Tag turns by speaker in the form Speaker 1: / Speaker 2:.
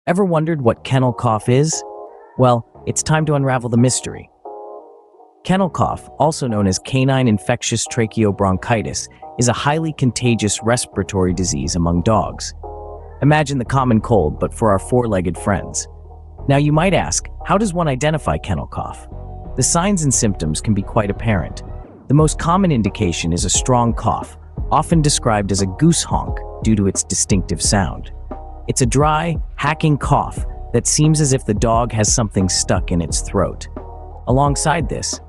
Speaker 1: Ever wondered what kennel cough is? Well, it's time to unravel the mystery. Kennel cough, also known as canine infectious tracheobronchitis, is a highly contagious respiratory disease among dogs. Imagine the common cold, but for our four-legged friends. Now you might ask, how does one identify kennel cough? The signs and symptoms can be quite apparent. The most common indication is a strong cough, often described as a goose honk due to its distinctive sound. It's a dry, hacking cough that seems as if the dog has something stuck in its throat. Alongside this,